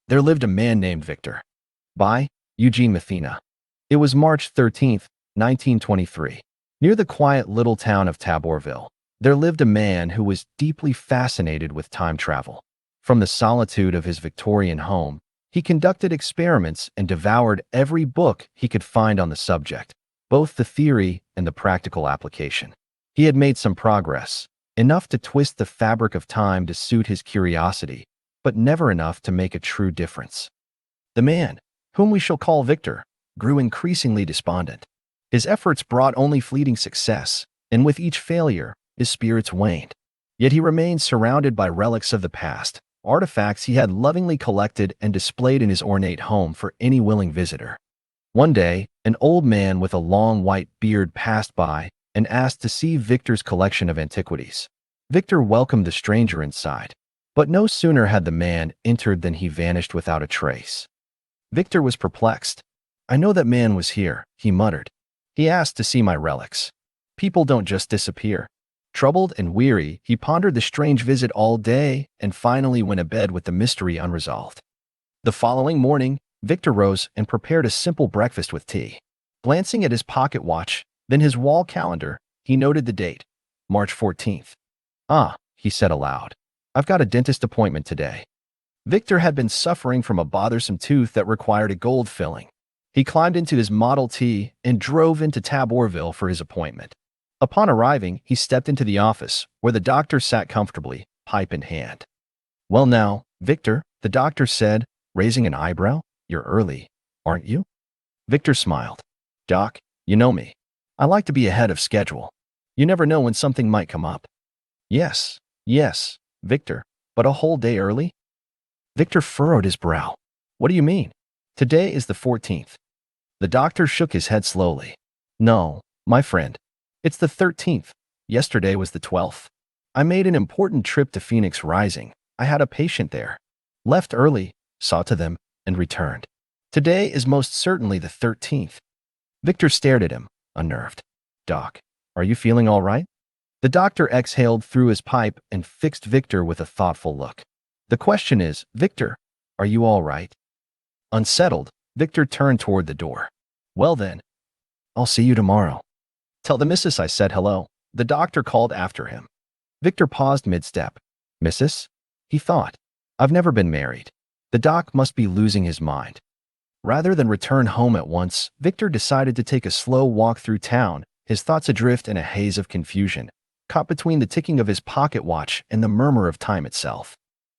There lived a man named Victor. By Eugene Mathena. It was March 13th, 1923. Near the quiet little town of Taborville, there lived a man who was deeply fascinated with time travel. From the solitude of his Victorian home, he conducted experiments and devoured every book he could find on the subject, both the theory and the practical application. He had made some progress, enough to twist the fabric of time to suit his curiosity, but never enough to make a true difference. The man, whom we shall call Victor, grew increasingly despondent. His efforts brought only fleeting success, and with each failure, his spirits waned. Yet he remained surrounded by relics of the past, artifacts he had lovingly collected and displayed in his ornate home for any willing visitor. One day, an old man with a long white beard passed by and asked to see Victor's collection of antiquities. Victor welcomed the stranger inside, but no sooner had the man entered than he vanished without a trace. Victor was perplexed. "I know that man was here," he muttered. "He asked to see my relics. People don't just disappear." Troubled and weary, he pondered the strange visit all day and finally went to bed with the mystery unresolved. The following morning, Victor rose and prepared a simple breakfast with tea. Glancing at his pocket watch, then his wall calendar, he noted the date, March 14th. "Ah," he said aloud, "I've got a dentist appointment today." Victor had been suffering from a bothersome tooth that required a gold filling. He climbed into his Model T and drove into Taborville for his appointment. Upon arriving, he stepped into the office, where the doctor sat comfortably, pipe in hand. "Well now, Victor," the doctor said, raising an eyebrow, "you're early, aren't you?" Victor smiled. "Doc, you know me. I like to be ahead of schedule. You never know when something might come up." Yes, Victor, but a whole day early?" Victor furrowed his brow. "What do you mean? Today is the 14th. The doctor shook his head slowly. "No, my friend. It's the 13th. Yesterday was the 12th. I made an important trip to Phoenix Rising. I had a patient there. Left early, saw to them, and returned. Today is most certainly the 13th. Victor stared at him, unnerved. "Doc, are you feeling all right?" The doctor exhaled through his pipe and fixed Victor with a thoughtful look. "The question is, Victor, are you all right?" Unsettled, Victor turned toward the door. "Well then, I'll see you tomorrow. Tell the missus I said hello," the doctor called after him. Victor paused mid-step. "Missus?" he thought. "I've never been married." The doc must be losing his mind. Rather than return home at once, Victor decided to take a slow walk through town, his thoughts adrift in a haze of confusion, caught between the ticking of his pocket watch and the murmur of time itself.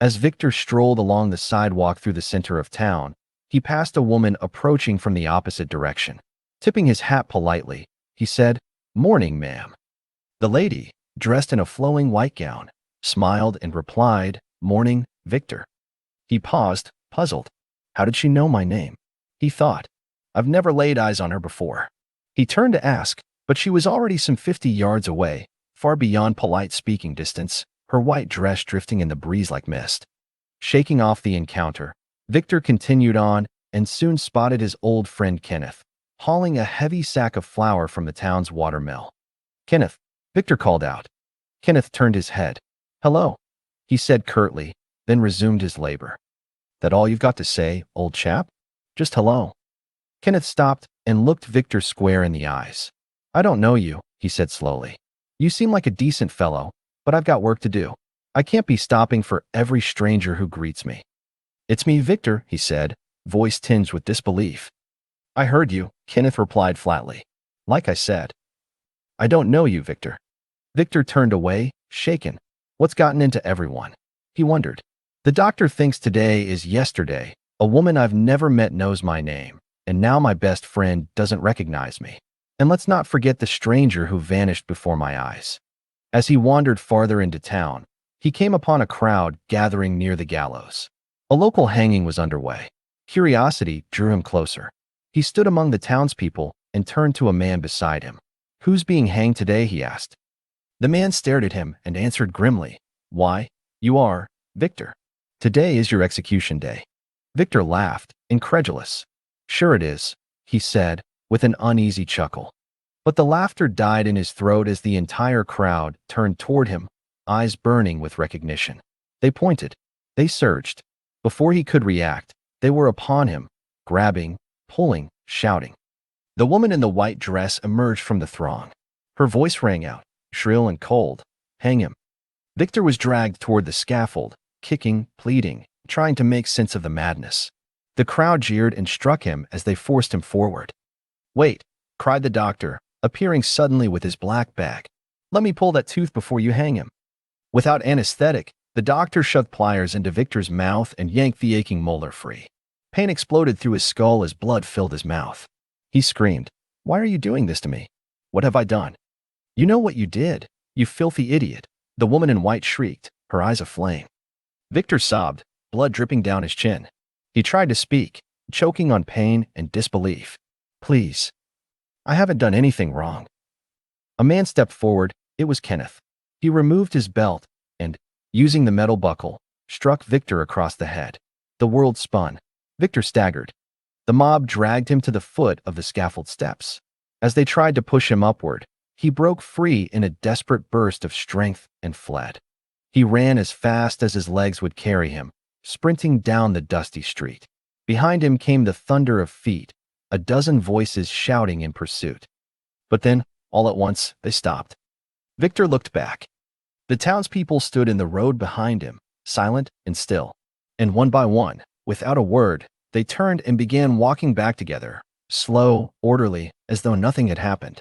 As Victor strolled along the sidewalk through the center of town, he passed a woman approaching from the opposite direction. Tipping his hat politely, he said, "Morning, ma'am." The lady, dressed in a flowing white gown, smiled and replied, "Morning, Victor." He paused, puzzled. How did she know my name? He thought. I've never laid eyes on her before. He turned to ask, but she was already some 50 yards away, far beyond polite speaking distance, her white dress drifting in the breeze like mist. Shaking off the encounter, Victor continued on and soon spotted his old friend Kenneth, hauling a heavy sack of flour from the town's water mill. "Kenneth," Victor called out. Kenneth turned his head. "Hello," he said curtly, then resumed his labor. "That all you've got to say, old chap? Just hello?" Kenneth stopped and looked Victor square in the eyes. "I don't know you," he said slowly. "You seem like a decent fellow, but I've got work to do. I can't be stopping for every stranger who greets me." "It's me, Victor," he said, voice tinged with disbelief. "I heard you," Kenneth replied flatly. "Like I said, I don't know you, Victor." Victor turned away, shaken. What's gotten into everyone? He wondered. The doctor thinks today is yesterday. A woman I've never met knows my name, and now my best friend doesn't recognize me. And let's not forget the stranger who vanished before my eyes. As he wandered farther into town, he came upon a crowd gathering near the gallows. A local hanging was underway. Curiosity drew him closer. He stood among the townspeople and turned to a man beside him. "Who's being hanged today?" he asked. The man stared at him and answered grimly, "Why, you are, Victor. Today is your execution day." Victor laughed, incredulous. "Sure it is," he said, with an uneasy chuckle. But the laughter died in his throat as the entire crowd turned toward him, eyes burning with recognition. They pointed. They surged. Before he could react, they were upon him, grabbing, pulling, shouting. The woman in the white dress emerged from the throng. Her voice rang out, shrill and cold. Hang him. Victor was dragged toward the scaffold, kicking, pleading, trying to make sense of the madness. The crowd jeered and struck him as they forced him forward. Wait, cried the doctor, appearing suddenly with his black bag. Let me pull that tooth before you hang him. Without anesthetic, the doctor shoved pliers into Victor's mouth and yanked the aching molar free. Pain exploded through his skull as blood filled his mouth. He screamed, "Why are you doing this to me? What have I done?" "You know what you did, you filthy idiot," the woman in white shrieked, her eyes aflame. Victor sobbed, blood dripping down his chin. He tried to speak, choking on pain and disbelief. "Please. I haven't done anything wrong." A man stepped forward. It was Kenneth. He removed his belt and, using the metal buckle, struck Victor across the head. The world spun. Victor staggered. The mob dragged him to the foot of the scaffold steps. As they tried to push him upward, he broke free in a desperate burst of strength and fled. He ran as fast as his legs would carry him, sprinting down the dusty street. Behind him came the thunder of feet, a dozen voices shouting in pursuit. But then, all at once, they stopped. Victor looked back. The townspeople stood in the road behind him, silent and still. And one by one, without a word, they turned and began walking back together, slow, orderly, as though nothing had happened.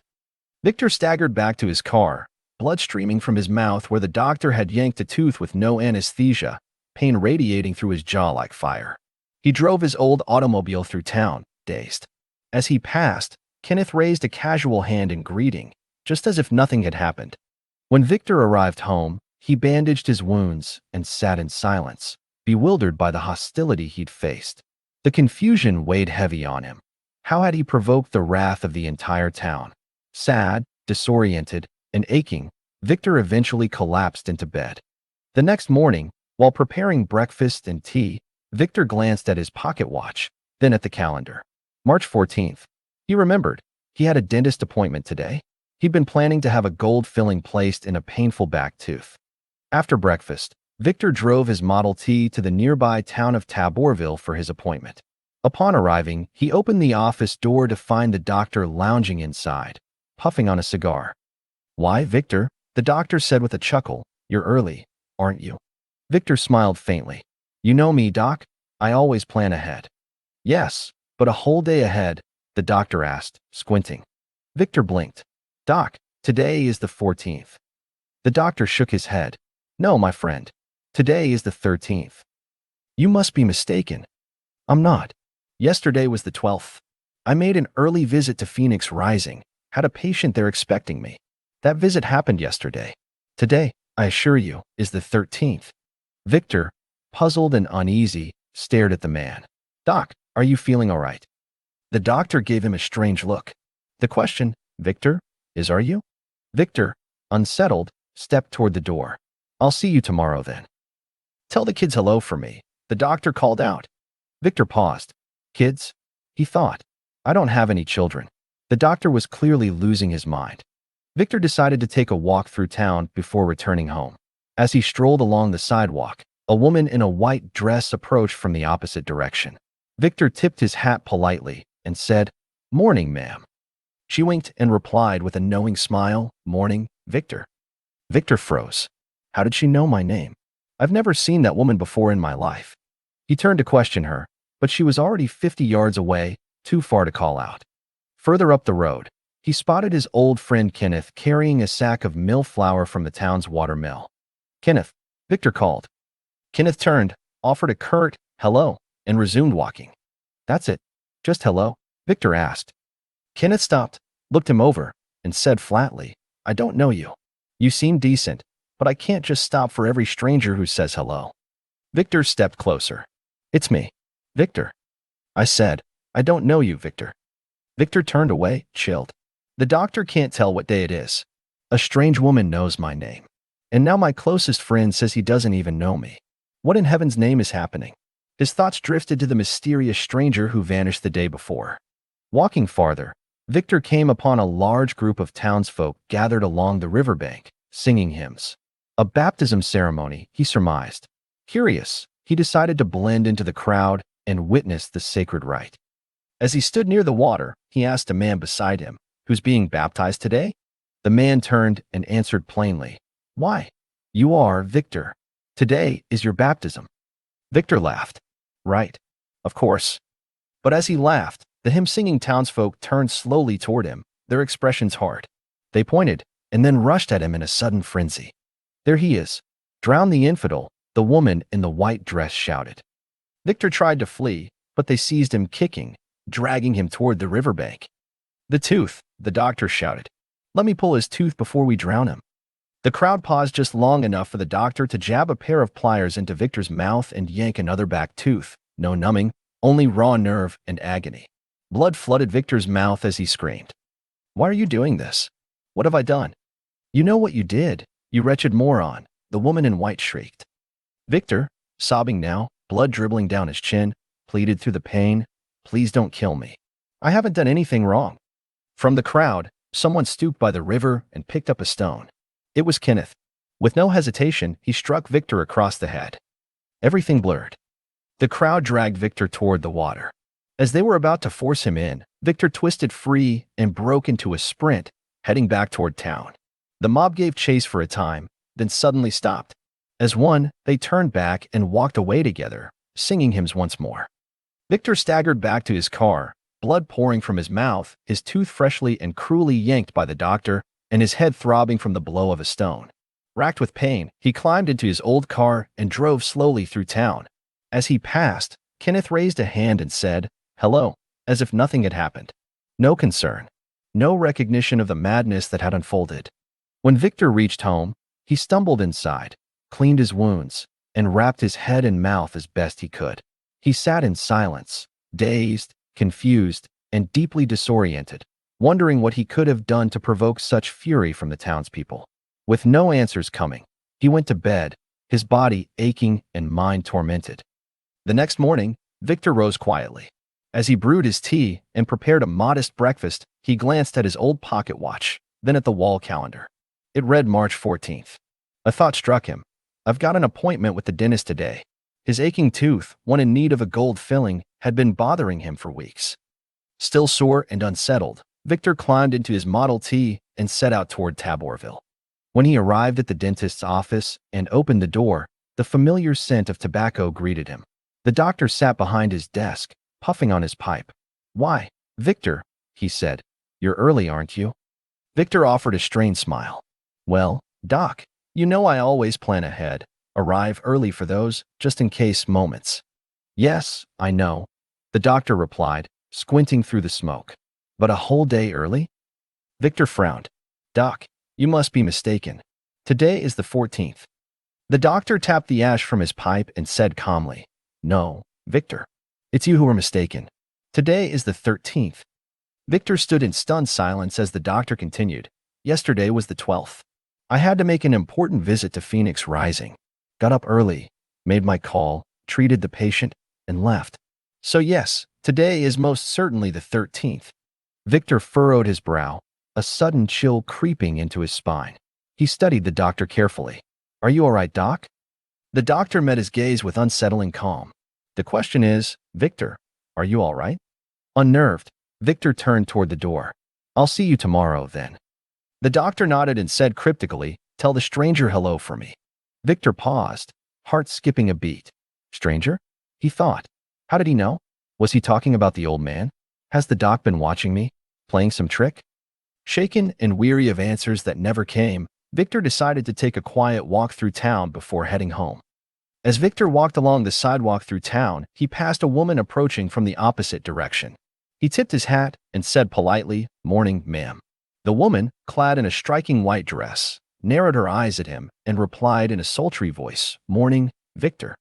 Victor staggered back to his car, blood streaming from his mouth where the doctor had yanked a tooth with no anesthesia, pain radiating through his jaw like fire. He drove his old automobile through town, dazed. As he passed, Kenneth raised a casual hand in greeting, just as if nothing had happened. When Victor arrived home, he bandaged his wounds and sat in silence, bewildered by the hostility he'd faced. The confusion weighed heavy on him. How had he provoked the wrath of the entire town? Sad, disoriented, and aching, Victor eventually collapsed into bed. The next morning, while preparing breakfast and tea, Victor glanced at his pocket watch, then at the calendar. March 14th. He remembered. He had a dentist appointment today. He'd been planning to have a gold filling placed in a painful back tooth. After breakfast, Victor drove his Model T to the nearby town of Taborville for his appointment. Upon arriving, he opened the office door to find the doctor lounging inside, puffing on a cigar. "Why, Victor?" the doctor said with a chuckle. "You're early, aren't you?" Victor smiled faintly. "You know me, Doc. I always plan ahead." "Yes, but a whole day ahead?" the doctor asked, squinting. Victor blinked. "Doc, today is the 14th. The doctor shook his head. "No, my friend. Today is the 13th. You must be mistaken." "I'm not. Yesterday was the 12th. I made an early visit to Phoenix Rising, had a patient there expecting me. That visit happened yesterday. Today, I assure you, is the 13th. Victor, puzzled and uneasy, stared at the man. "Doc, are you feeling all right?" The doctor gave him a strange look. The question, "Victor, is are you?" Victor, unsettled, stepped toward the door. "I'll see you tomorrow then." "Tell the kids hello for me," the doctor called out. Victor paused. "Kids?" he thought. "I don't have any children." The doctor was clearly losing his mind. Victor decided to take a walk through town before returning home. As he strolled along the sidewalk, a woman in a white dress approached from the opposite direction. Victor tipped his hat politely and said, "Morning, ma'am." She winked and replied with a knowing smile, "Morning, Victor." Victor froze. How did she know my name? I've never seen that woman before in my life. He turned to question her, but she was already 50 yards away, too far to call out. Further up the road, he spotted his old friend Kenneth carrying a sack of mill flour from the town's water mill. "Kenneth," Victor called. Kenneth turned, offered a curt hello, and resumed walking. "That's it. Just hello?" Victor asked. Kenneth stopped, looked him over, and said flatly, "I don't know you. You seem decent, but I can't just stop for every stranger who says hello." Victor stepped closer. "It's me, Victor." I said, "I don't know you, Victor." Victor turned away, chilled. The doctor can't tell what day it is. A strange woman knows my name. And now my closest friend says he doesn't even know me. What in heaven's name is happening? His thoughts drifted to the mysterious stranger who vanished the day before. Walking farther, Victor came upon a large group of townsfolk gathered along the riverbank, singing hymns. A baptism ceremony, he surmised. Curious, he decided to blend into the crowd and witness the sacred rite. As he stood near the water, he asked a man beside him, "Who's being baptized today?" The man turned and answered plainly, "Why? You are Victor. Today is your baptism." Victor laughed. "Right. Of course." But as he laughed, the hymn-singing townsfolk turned slowly toward him, their expressions hard. They pointed and then rushed at him in a sudden frenzy. "There he is! Drown the infidel!" the woman in the white dress shouted. Victor tried to flee, but they seized him kicking, dragging him toward the riverbank. "The tooth!" the doctor shouted. "Let me pull his tooth before we drown him." The crowd paused just long enough for the doctor to jab a pair of pliers into Victor's mouth and yank another back tooth. No numbing, only raw nerve and agony. Blood flooded Victor's mouth as he screamed. "Why are you doing this? What have I done?" "You know what you did, you wretched moron," the woman in white shrieked. Victor, sobbing now, blood dribbling down his chin, pleaded through the pain, "Please don't kill me. I haven't done anything wrong." From the crowd, someone stooped by the river and picked up a stone. It was Kenneth. With no hesitation, he struck Victor across the head. Everything blurred. The crowd dragged Victor toward the water. As they were about to force him in, Victor twisted free and broke into a sprint, heading back toward town. The mob gave chase for a time, then suddenly stopped. As one, they turned back and walked away together, singing hymns once more. Victor staggered back to his car, blood pouring from his mouth, his tooth freshly and cruelly yanked by the doctor, and his head throbbing from the blow of a stone. Racked with pain, he climbed into his old car and drove slowly through town. As he passed, Kenneth raised a hand and said, "Hello," as if nothing had happened. No concern. No recognition of the madness that had unfolded. When Victor reached home, he stumbled inside, cleaned his wounds, and wrapped his head and mouth as best he could. He sat in silence, dazed, confused, and deeply disoriented, wondering what he could have done to provoke such fury from the townspeople. With no answers coming, he went to bed, his body aching and mind tormented. The next morning, Victor rose quietly. As he brewed his tea and prepared a modest breakfast, he glanced at his old pocket watch, then at the wall calendar. It read March 14th. A thought struck him. "I've got an appointment with the dentist today." His aching tooth, one in need of a gold filling, had been bothering him for weeks. Still sore and unsettled, Victor climbed into his Model T and set out toward Taborville. When he arrived at the dentist's office and opened the door, the familiar scent of tobacco greeted him. The doctor sat behind his desk, puffing on his pipe. "Why, Victor," he said, "you're early, aren't you?" Victor offered a strained smile. "Well, Doc, you know I always plan ahead, arrive early for those just-in-case moments." "Yes, I know," the doctor replied, squinting through the smoke. "But a whole day early?" Victor frowned. "Doc, you must be mistaken. Today is the 14th. The doctor tapped the ash from his pipe and said calmly, "No, Victor, it's you who are mistaken. Today is the 13th. Victor stood in stunned silence as the doctor continued, "Yesterday was the 12th. I had to make an important visit to Phoenix Rising. Got up early, made my call, treated the patient, and left. So yes, today is most certainly the 13th. Victor furrowed his brow, a sudden chill creeping into his spine. He studied the doctor carefully. "Are you all right, Doc?" The doctor met his gaze with unsettling calm. "The question is, Victor, are you all right?" Unnerved, Victor turned toward the door. "I'll see you tomorrow, then." The doctor nodded and said cryptically, "Tell the stranger hello for me." Victor paused, heart skipping a beat. "Stranger?" he thought. How did he know? Was he talking about the old man? Has the doc been watching me? Playing some trick? Shaken and weary of answers that never came, Victor decided to take a quiet walk through town before heading home. As Victor walked along the sidewalk through town, he passed a woman approaching from the opposite direction. He tipped his hat and said politely, "Morning, ma'am." The woman, clad in a striking white dress, narrowed her eyes at him and replied in a sultry voice, "Morning, Victor."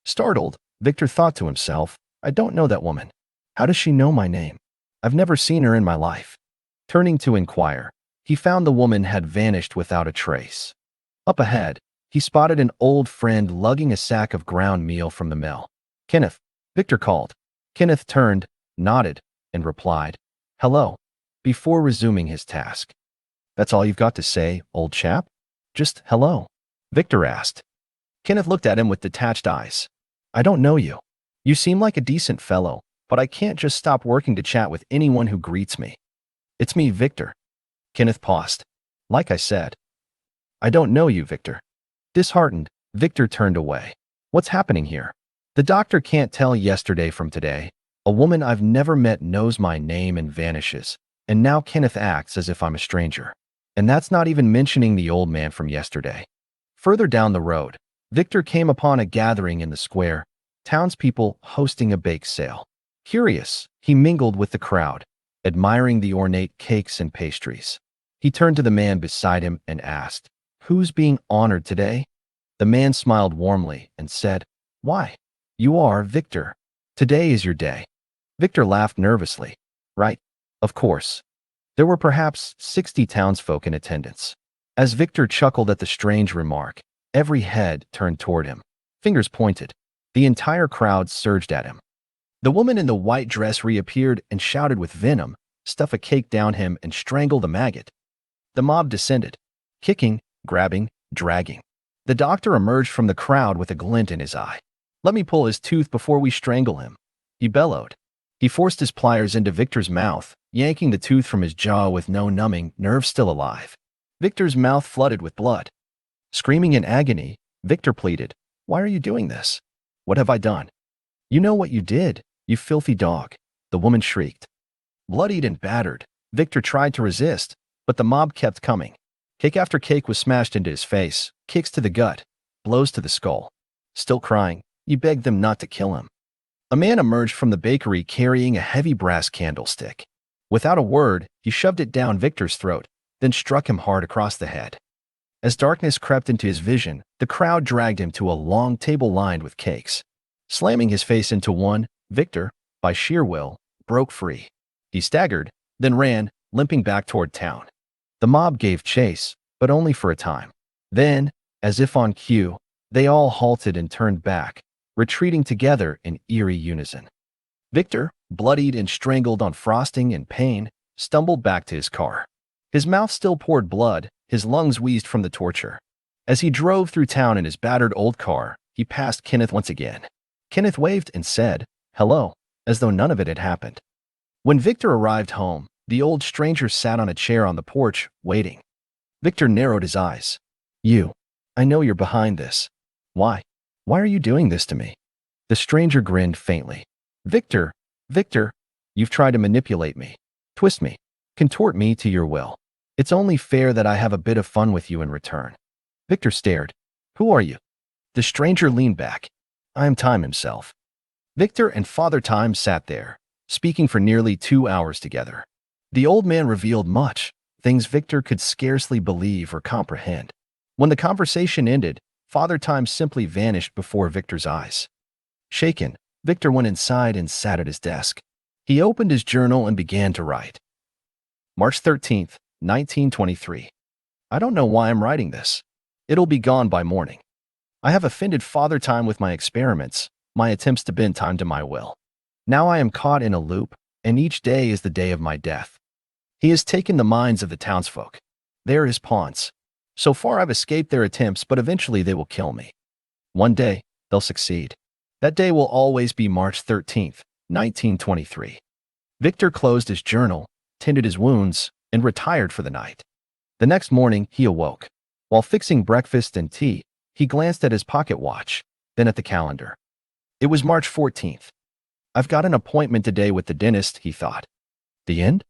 Startled, Victor thought to himself, "I don't know that woman. How does she know my name? I've never seen her in my life." Turning to inquire, he found the woman had vanished without a trace. Up ahead, he spotted an old friend lugging a sack of ground meal from the mill. "Kenneth," Victor called. Kenneth turned, nodded, and replied, "Hello," before resuming his task. "That's all you've got to say, old chap? Just hello?" Victor asked. Kenneth looked at him with detached eyes. I don't know you. You seem like a decent fellow, but I can't just stop working to chat with anyone who greets me. It's me, Victor. Kenneth paused. Like I said, I don't know you, Victor. Disheartened, Victor turned away. What's happening here? The doctor can't tell yesterday from today. A woman I've never met knows my name and vanishes, and now Kenneth acts as if I'm a stranger. And that's not even mentioning the old man from yesterday. Further down the road, Victor came upon a gathering in the square, townspeople hosting a bake sale. Curious, he mingled with the crowd, admiring the ornate cakes and pastries. He turned to the man beside him and asked, "Who's being honored today?" The man smiled warmly and said, "Why, you are Victor. Today is your day." Victor laughed nervously. Right, of course. There were perhaps 60 townsfolk in attendance. As Victor chuckled at the strange remark, every head turned toward him. Fingers pointed. The entire crowd surged at him. The woman in the white dress reappeared and shouted with venom, "Stuff a cake down him and strangle the maggot." The mob descended, kicking, grabbing, dragging. The doctor emerged from the crowd with a glint in his eye. "Let me pull his tooth before we strangle him," he bellowed. He forced his pliers into Victor's mouth, yanking the tooth from his jaw with no numbing nerve still alive. Victor's mouth flooded with blood. Screaming in agony, Victor pleaded, "Why are you doing this? What have I done?" "You know what you did, you filthy dog," the woman shrieked. Bloodied and battered, Victor tried to resist, but the mob kept coming. Cake after cake was smashed into his face, kicks to the gut, blows to the skull. Still crying, he begged them not to kill him. A man emerged from the bakery carrying a heavy brass candlestick. Without a word, he shoved it down Victor's throat, then struck him hard across the head. As darkness crept into his vision, the crowd dragged him to a long table lined with cakes. Slamming his face into one, Victor, by sheer will, broke free. He staggered, then ran, limping back toward town. The mob gave chase, but only for a time. Then, as if on cue, they all halted and turned back, retreating together in eerie unison. Victor, bloodied and strangled on frosting in pain, stumbled back to his car. His mouth still poured blood, his lungs wheezed from the torture. As he drove through town in his battered old car, he passed Kenneth once again. Kenneth waved and said, "Hello," as though none of it had happened. When Victor arrived home, the old stranger sat on a chair on the porch, waiting. Victor narrowed his eyes. I know you're behind this. Why? Why are you doing this to me?" The stranger grinned faintly. Victor, you've tried to manipulate me, twist me, contort me to your will. It's only fair that I have a bit of fun with you in return." Victor stared. "Who are you?" The stranger leaned back. "I am Time himself." Victor and Father Time sat there, speaking for nearly 2 hours together. The old man revealed much, things Victor could scarcely believe or comprehend. When the conversation ended, Father Time simply vanished before Victor's eyes. Shaken, Victor went inside and sat at his desk. He opened his journal and began to write. March 13th, 1923. I don't know why I'm writing this. It'll be gone by morning. I have offended Father Time with my experiments, my attempts to bend time to my will. Now I am caught in a loop, and each day is the day of my death. He has taken the minds of the townsfolk. They are his pawns. So far I've escaped their attempts, but eventually they will kill me. One day, they'll succeed. That day will always be March 13th, 1923. Victor closed his journal, tended his wounds, and retired for the night. The next morning, he awoke. While fixing breakfast and tea, he glanced at his pocket watch, then at the calendar. It was March 14th. I've got an appointment today with the dentist, he thought. The end?